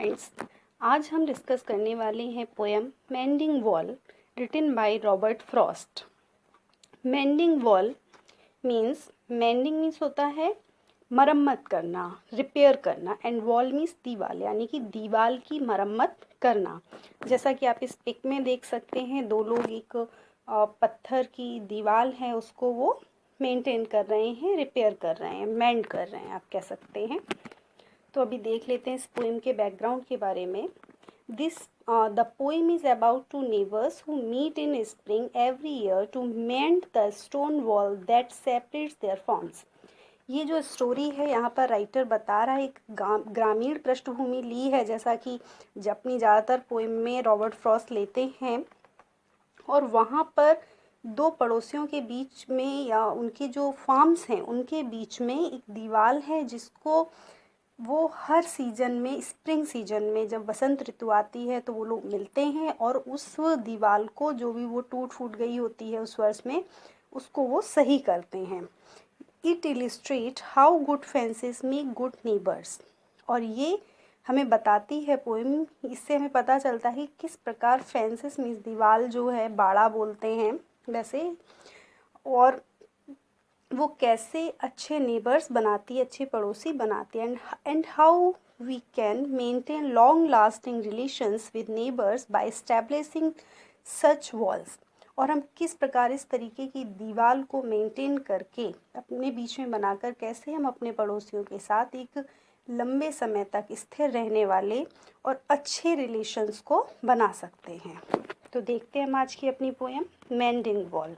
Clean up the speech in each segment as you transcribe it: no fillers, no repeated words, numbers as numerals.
Friends, आज हम discuss करने वाले हैं poem Mending Wall written by Robert Frost. Mending Wall means होता है मरम्मत करना, रिपेयर करना, एंड वॉल मीन्स दीवार, यानी कि दीवार की मरम्मत करना। जैसा कि आप इस पिक में देख सकते हैं, दो लोग एक पत्थर की दीवार है उसको वो मेंटेन कर रहे हैं, रिपेयर कर रहे हैं, मेंड कर रहे हैं, आप कह सकते हैं। तो अभी देख लेते हैं इस पोएम के बैकग्राउंड के बारे में। The poem is about two neighbours who meet in spring every year to mend the stone wall that separates their farms. ये जो स्टोरी है यहाँ पर राइटर बता रहा है, एक ग्रामीण पृष्ठभूमि ली है, जैसा कि अपनी ज़्यादातर पोएम में रॉबर्ट फ्रॉस्ट लेते हैं। और वहाँ पर दो पड़ोसियों के बीच में या उनके जो फार्म्स हैं उनके बीच में एक दीवार है, जिसको वो हर सीजन में, स्प्रिंग सीजन में जब बसंत ऋतु आती है तो वो लोग मिलते हैं और उस दीवार को, जो भी वो टूट फूट गई होती है उस वर्ष में, उसको वो सही करते हैं। It illustrate how good fences make good neighbours. और ये हमें बताती है पोएम, इससे हमें पता चलता है किस प्रकार फेंसेस मीन्स दीवार जो है, बाड़ा बोलते हैं वैसे, और वो कैसे अच्छे नेबर्स बनाती है, अच्छे पड़ोसी बनाती है, and how we can maintain long lasting relations with neighbours by establishing such walls. और हम किस प्रकार इस तरीके की दीवार को मेंटेन करके अपने बीच में बनाकर कैसे हम अपने पड़ोसियों के साथ एक लंबे समय तक स्थिर रहने वाले और अच्छे रिलेशंस को बना सकते हैं। तो देखते हैं हम आज की अपनी poem Mending wall.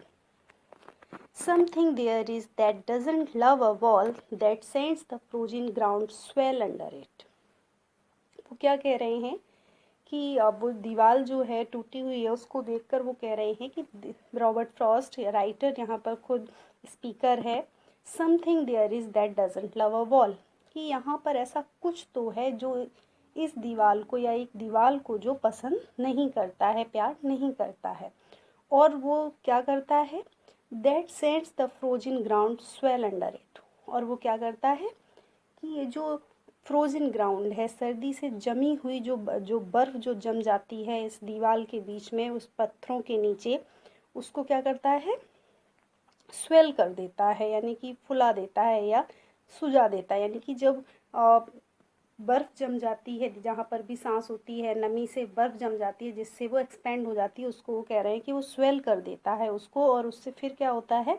Something there is that doesn't love a wall that sends the frozen ground swell under it. वो क्या कह रहे हैं कि अब वो दीवार जो है टूटी हुई है उसको देखकर वो कह रहे हैं कि रॉबर्ट फ्रॉस्ट राइटर यहाँ पर खुद स्पीकर है। Something there is that doesn't love a wall, कि यहाँ पर ऐसा कुछ तो है जो इस दीवार को या एक दीवार को जो पसंद नहीं करता है, प्यार नहीं करता है। और वो क्या करता है, that sets the frozen ground swell under it. और वो क्या करता है कि ये जो फ्रोजन ग्राउंड है, सर्दी से जमी हुई जो बर्फ़ जो जम जाती है इस दीवार के बीच में, उस पत्थरों के नीचे, उसको क्या करता है, स्वेल कर देता है, यानी कि फुला देता है या सुझा देता है। यानी कि जब बर्फ़ जम जाती है, जहाँ पर भी सांस होती है, नमी से बर्फ़ जम जाती है जिससे वो एक्सपेंड हो जाती है, उसको वो कह रहे हैं कि वो स्वेल कर देता है उसको। और उससे फिर क्या होता है,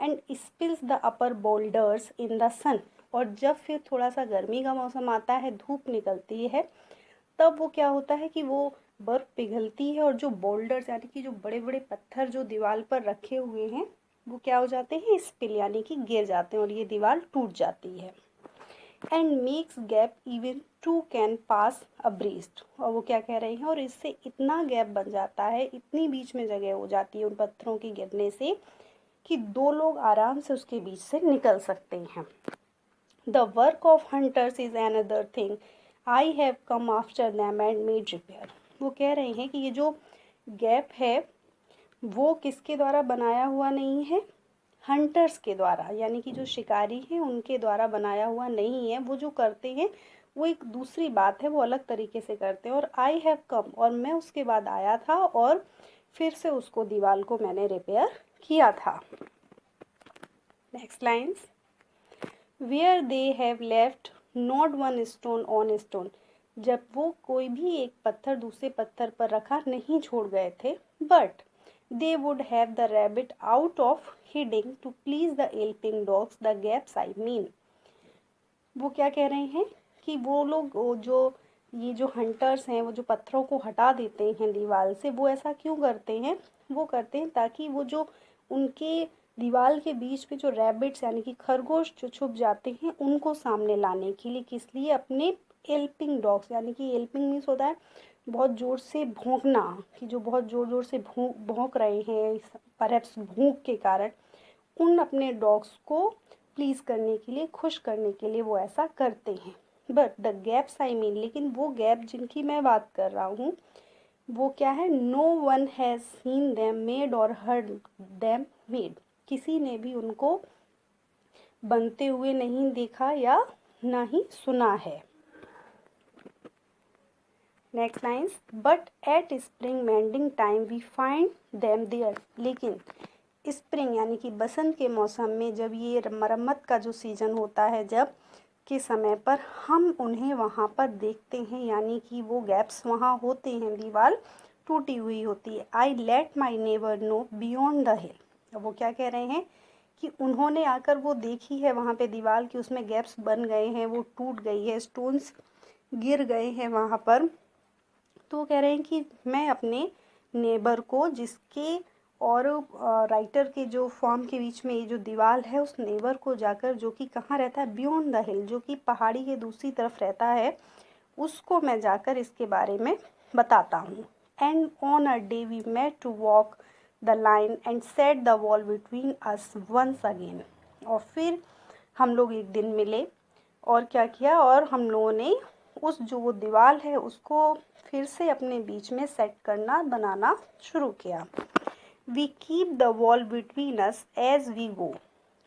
and spills the upper boulders in the sun. और जब फिर थोड़ा सा गर्मी का मौसम आता है, धूप निकलती है, तब वो क्या होता है कि वो बर्फ़ पिघलती है और जो बोल्डर्स यानी कि जो बड़े बड़े पत्थर जो दीवार पर रखे हुए हैं वो क्या हो जाते हैं, स्पिल यानी कि गिर जाते हैं और ये दीवार टूट जाती है। And makes gap even two can pass abreast. और वो क्या कह रहे हैं, और इससे इतना गैप बन जाता है, इतनी बीच में जगह हो जाती है उन पत्थरों के गिरने से कि दो लोग आराम से उसके बीच से निकल सकते हैं। The work of hunters is another thing I have come after them and made repair. वो कह रहे हैं कि ये जो गैप है वो किसके द्वारा बनाया हुआ नहीं है, हंटर्स के द्वारा, यानी कि जो शिकारी हैं उनके द्वारा बनाया हुआ नहीं है। वो जो करते हैं वो एक दूसरी बात है, वो अलग तरीके से करते हैं। और आई हैव कम, और मैं उसके बाद आया था और फिर से उसको दीवार को मैंने रिपेयर किया था। Next lines, where they have left not one stone on stone. जब वो कोई भी एक पत्थर दूसरे पत्थर पर रखा नहीं छोड़ गए थे, but they would have the rabbit out of hiding to please the yelping dogs, the gaps I mean। वो क्या कह रहे हैं कि वो लोग जो ये जो हंटर्स हैं वो जो पत्थरों को हटा देते हैं दीवार से, वो ऐसा क्यों करते हैं, वो करते हैं ताकि वो जो उनके दीवार के बीच में जो रैबिट्स यानी कि खरगोश जो छुप जाते हैं उनको सामने लाने के लिए, किस लिए, अपने एल्पिंग डॉग्स, यानी कि एल्पिंग मीन्स होता है बहुत ज़ोर से भौंकना, कि जो बहुत ज़ोर ज़ोर से भौंक रहे हैं परहैप्स भूख के कारण, उन अपने डॉग्स को प्लीज़ करने के लिए, खुश करने के लिए वो ऐसा करते हैं। But the gaps I mean, लेकिन वो गैप जिनकी मैं बात कर रहा हूँ वो क्या है, no one has seen them made or heard them made. किसी ने भी उनको बनते हुए नहीं देखा या ना ही सुना है। Next lines, but at spring mending time we find them there. लेकिन स्प्रिंग यानी कि बसंत के मौसम में जब ये मरम्मत का जो सीज़न होता है, जब के समय पर हम उन्हें वहाँ पर देखते हैं, यानी कि वो गैप्स वहाँ होते हैं, दीवार टूटी हुई होती है। I let my neighbour know beyond the hill. अब वो क्या कह रहे हैं कि उन्होंने आकर वो देखी है वहाँ पे दीवार की, उसमें गैप्स बन गए हैं, वो टूट गई है, स्टोन्स गिर गए हैं वहाँ पर। तो वो कह रहे हैं कि मैं अपने नेबर को, जिसके और राइटर के जो फॉर्म के बीच में ये जो दीवार है, उस नेबर को जाकर, जो कि कहाँ रहता है, बियॉन्ड द हिल, जो कि पहाड़ी के दूसरी तरफ रहता है, उसको मैं जाकर इसके बारे में बताता हूँ। And on a day we met to walk the line and set the wall between us once again. और फिर हम लोग एक दिन मिले और क्या किया, और हम लोगों ने उस जो वो दीवार है उसको फिर से अपने बीच में सेट करना, बनाना शुरू किया। We keep the wall between us as we go.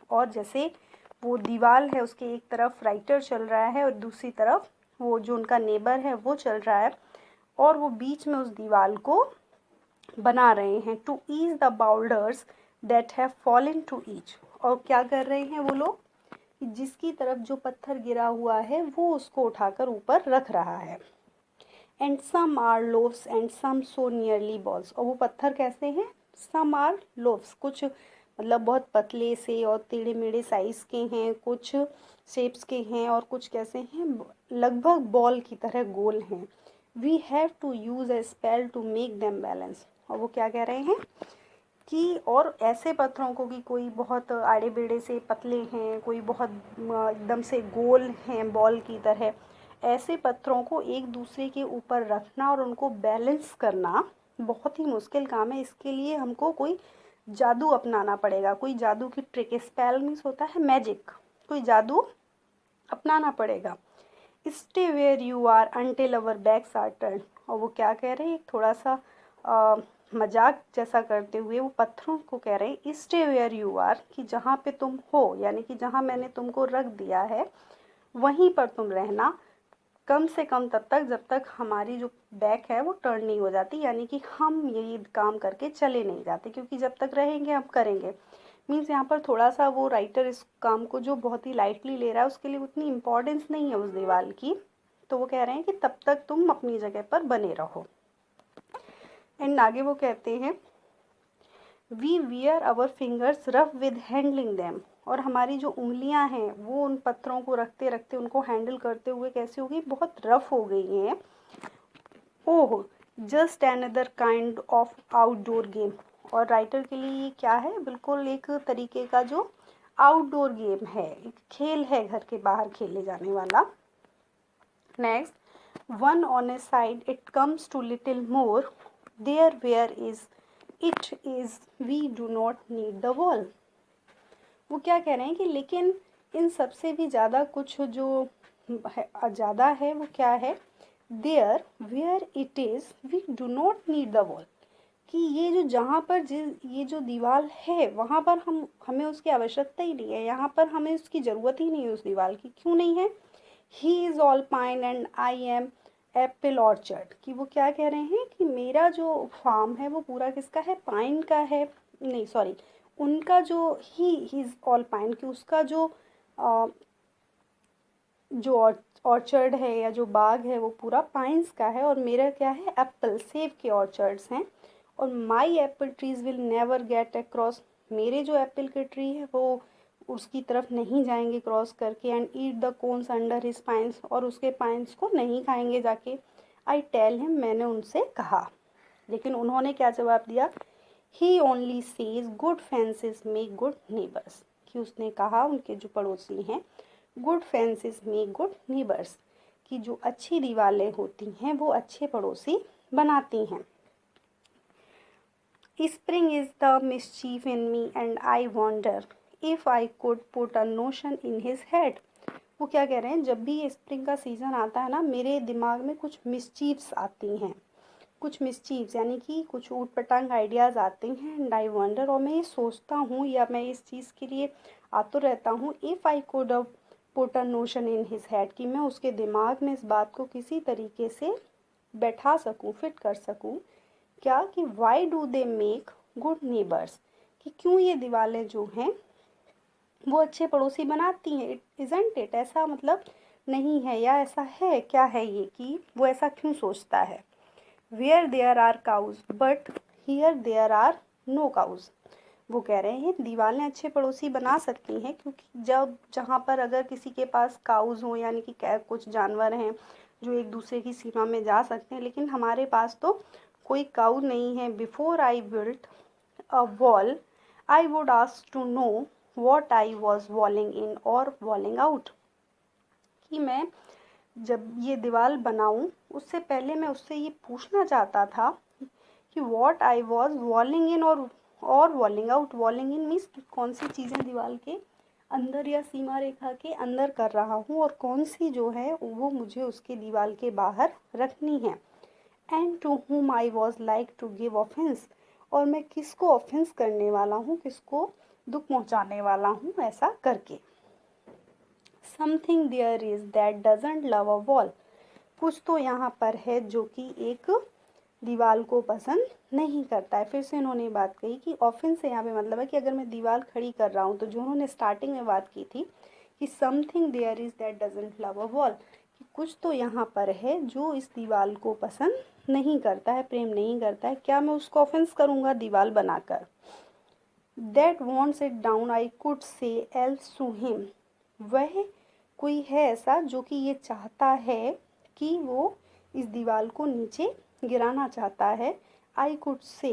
और जैसे वो दीवार है उसके एक तरफ राइटर चल रहा है और दूसरी तरफ वो जो उनका नेबर है वो चल रहा है, और वो बीच में उस दीवार को बना रहे हैं। To each the boulders that have fallen to each. और क्या कर रहे हैं वो लोग, जिसकी तरफ जो पत्थर गिरा हुआ है वो उसको उठाकर ऊपर रख रहा है। And some are loaves and some so nearly balls. और वो पत्थर कैसे हैं, सम आर लोव्स, कुछ मतलब बहुत पतले से और टेढ़े मेढ़े साइज के हैं, कुछ शेप्स के हैं, और कुछ कैसे हैं, लगभग बॉल की तरह गोल हैं। We have to use a spell to make them balance. और वो क्या कह रहे हैं कि और ऐसे पत्थरों को कि कोई बहुत आड़े बेड़े से पतले हैं, कोई बहुत एकदम से गोल हैं बॉल की तरह, ऐसे पत्थरों को एक दूसरे के ऊपर रखना और उनको बैलेंस करना बहुत ही मुश्किल काम है। इसके लिए हमको कोई जादू अपनाना पड़ेगा, कोई जादू की ट्रिक, स्पेल मीन्स होता है मैजिक, कोई जादू अपनाना पड़ेगा। Stay where you are until our backs are turn. और वो क्या कह रहे हैं, एक थोड़ा सा मजाक जैसा करते हुए वो पत्थरों को कह रहे हैं, स्टे वेयर यू आर, कि जहाँ पे तुम हो, यानी कि जहाँ मैंने तुमको रख दिया है वहीं पर तुम रहना, कम से कम तब तक जब तक हमारी जो बैक है वो टर्न नहीं हो जाती, यानी कि हम यही काम करके चले नहीं जाते, क्योंकि जब तक रहेंगे हम करेंगे। मीन्स यहाँ पर थोड़ा सा वो राइटर इस काम को जो बहुत ही लाइटली ले रहा है, उसके लिए उतनी इम्पोर्टेंस नहीं है उस दीवार की। तो वो कह रहे हैं कि तब तक तुम अपनी जगह पर बने रहो। एंड आगे वो कहते हैं, we wear our fingers rough with handling them. और हमारी जो उंगलियां हैं वो उन पत्थरों को रखते रखते, उनको हैंडल करते हुए कैसी हो गई, बहुत रफ हो गई हैं। Oh, just another kind of outdoor game. और राइटर के लिए ये क्या है, बिल्कुल एक तरीके का जो आउटडोर गेम है, एक खेल है घर के बाहर खेले जाने वाला। Next, one on a side it comes to little more there where is it is we do not need the wall. वो क्या कह रहे हैं कि लेकिन इन सबसे भी ज़्यादा कुछ जो ज़्यादा है वो क्या है, there where it is we do not need the wall, कि ये जो जहाँ पर ये जो दीवार है वहाँ पर हमें उसकी आवश्यकता ही नहीं है, यहाँ पर हमें उसकी ज़रूरत ही नहीं है उस दीवार की। क्यों नहीं है, he is all pine and I am Apple orchard. कि वो क्या कह रहे हैं कि मेरा जो फार्म है वो पूरा किसका है, पाइन का है, नहीं सॉरी, उनका जो ही इज़ ऑल पाइन, कि उसका जो ऑर्चर्ड है या जो बाग है वो पूरा पाइन्स का है, और मेरा क्या है, एप्पल सेब के ऑर्चर्ड्स हैं। और माई Apple trees will never get across, मेरे जो एप्पल के ट्री है वो उसकी तरफ नहीं जाएंगे क्रॉस करके। And eat the cons under his pines, और उसके पाइन्स को नहीं खाएंगे जाके। आई टेल हिम, मैंने उनसे कहा, लेकिन उन्होंने क्या जवाब दिया, he only says good fences make good neighbours. कि उसने कहा, उनके जो पड़ोसी हैं, good fences make good neighbours, कि जो अच्छी दीवारें होती हैं वो अच्छे पड़ोसी बनाती हैं। Spring is the mischief in me and I wonder if I could put a notion in his head. वो क्या कह रहे हैं, जब भी स्प्रिंग का सीज़न आता है ना, मेरे दिमाग में कुछ मिसचीफ्स आती हैं, कुछ मिसचीव्स यानी कि कुछ ऊट पटांग आइडियाज़ आते हैं। एंड आई वंडर, और मैं ये सोचता हूँ या मैं इस चीज़ के लिए आतुर रहता हूँ, if I could put a notion in his head, कि मैं उसके दिमाग में इस बात को किसी तरीके से बैठा सकूं, फिट कर सकूं, क्या कि why do they make good neighbours, कि क्यों ये दीवारें जो हैं वो अच्छे पड़ोसी बनाती हैं। इट इज़न्ट इट, ऐसा मतलब नहीं है या ऐसा है, क्या है ये कि वो ऐसा क्यों सोचता है। Where there are cows but here there are no cows, वो कह रहे हैं दीवारें अच्छे पड़ोसी बना सकती हैं क्योंकि जब जहाँ पर अगर किसी के पास काउज हो यानी कि कुछ जानवर हैं जो एक दूसरे की सीमा में जा सकते हैं, लेकिन हमारे पास तो कोई काउ नहीं है। Before I built a wall I would ask to know what I was walling in or walling out, कि मैं जब ये दीवार बनाऊं उससे पहले मैं उससे ये पूछना चाहता था कि what I was walling in or walling out. वॉलिंग in means कौन सी चीज़ें दीवार के अंदर या सीमा रेखा के अंदर कर रहा हूँ और कौन सी जो है वो मुझे उसके दीवार के बाहर रखनी है। And to whom I was like to give offence, और मैं किसको ऑफेंस करने वाला हूँ, किसको दुख पहुँचाने वाला हूँ ऐसा करके। Something there is that doesn't love a wall, कुछ तो यहाँ पर है जो कि एक दीवार को पसंद नहीं करता है। फिर से इन्होंने बात कही कि ऑफेंस से यहाँ पे मतलब है कि अगर मैं दीवार खड़ी कर रहा हूँ, तो जो उन्होंने स्टार्टिंग में बात की थी कि something there is that doesn't love a wall, कि कुछ तो यहाँ पर है जो इस दीवार को पसंद नहीं करता है, प्रेम नहीं करता है। क्या मैं उसको ऑफेंस करूँगा दीवार बनाकर। That wants it down I could say elves to him, वह कोई है ऐसा जो कि ये चाहता है कि वो इस दीवार को नीचे गिराना चाहता है। I could say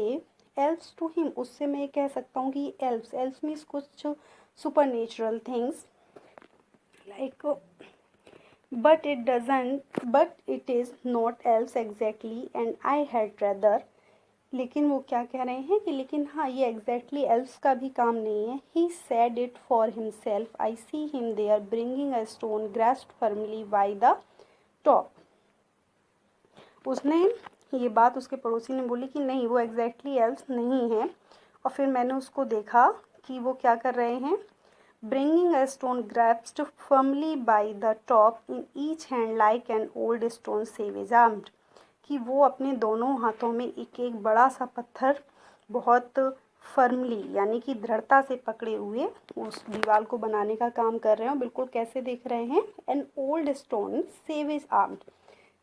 elves to him, उससे मैं ये कह सकता हूँ कि एल्स एल्स मीन्स कुछ supernatural things like, but it is not elves exactly and I had rather, लेकिन वो क्या कह रहे हैं कि लेकिन हाँ ये एग्जैक्टली एल्स का भी काम नहीं है। He said it for himself I see him there bringing a stone grasped firmly by the top, उसने ये बात उसके पड़ोसी ने बोली कि नहीं वो एग्जैक्टली एल्स नहीं है। और फिर मैंने उसको देखा कि वो क्या कर रहे हैं, bringing a stone grasped firmly by the top in each hand like an old stone savage armed, कि वो अपने दोनों हाथों में एक एक बड़ा सा पत्थर बहुत फर्मली यानी कि दृढ़ता से पकड़े हुए उस दीवार को बनाने का काम कर रहे हैं। बिल्कुल कैसे देख रहे हैं, an old stone savage armed,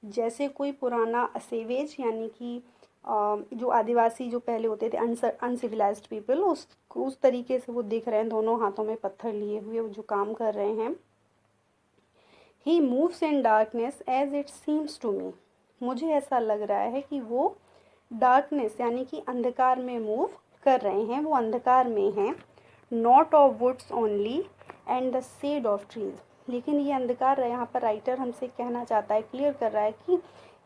जैसे कोई पुराना सेवेज यानी कि जो आदिवासी जो पहले होते थे अनसिविलाइज्ड पीपल, उस तरीके से वो दिख रहे हैं, दोनों हाथों में पत्थर लिए हुए वो जो काम कर रहे हैं। He moves in darkness as it seems to me, मुझे ऐसा लग रहा है कि वो डार्कनेस यानी कि अंधकार में मूव कर रहे हैं, वो अंधकार में हैं। Not of woods only and the shade of trees, लेकिन ये अंधकार यहाँ पर राइटर हमसे कहना चाहता है, क्लियर कर रहा है कि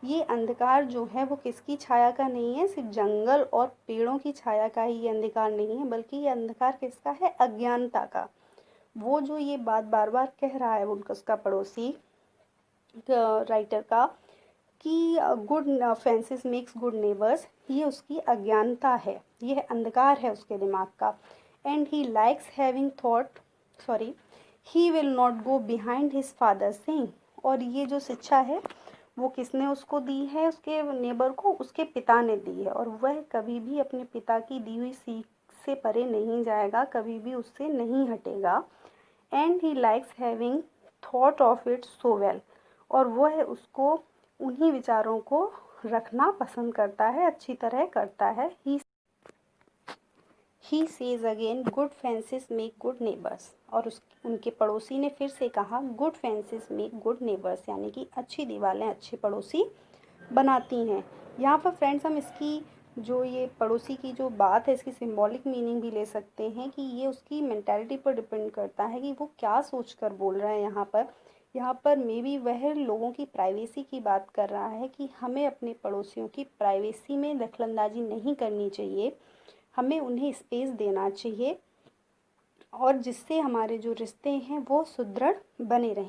ये अंधकार जो है वो किसकी छाया का नहीं है, सिर्फ जंगल और पेड़ों की छाया का ही ये अंधकार नहीं है, बल्कि ये अंधकार किसका है, अज्ञानता का। वो जो ये बात बार बार कह रहा है उनका उसका पड़ोसी राइटर का कि good fences makes good neighbours, ये उसकी अज्ञानता है, ये अंधकार है उसके दिमाग का। And he likes having thought sorry he will not go behind his father saying, और ये जो शिक्षा है वो किसने उसको दी है, उसके नेबर को उसके पिता ने दी है, और वह कभी भी अपने पिता की दी हुई सीख से परे नहीं जाएगा, कभी भी उससे नहीं हटेगा। And he likes having thought of it so well, और वह उसको उन्हीं विचारों को रखना पसंद करता है, अच्छी तरह करता है। He says again good fences make good neighbours, और उनके पड़ोसी ने फिर से कहा good fences make good neighbours, यानी कि अच्छी दीवारें अच्छे पड़ोसी बनाती हैं। यहाँ पर फ्रेंड्स हम इसकी जो ये पड़ोसी की जो बात है इसकी सिंबॉलिक मीनिंग भी ले सकते हैं कि ये उसकी मेंटालिटी पर डिपेंड करता है कि वो क्या सोच कर बोल रहा है। यहाँ पर मे बी वह लोगों की प्राइवेसी की बात कर रहा है कि हमें अपने पड़ोसियों की प्राइवेसी में दखलंदाजी नहीं करनी चाहिए, हमें उन्हें स्पेस देना चाहिए, और जिससे हमारे जो रिश्ते हैं वो सुदृढ़ बने रहें।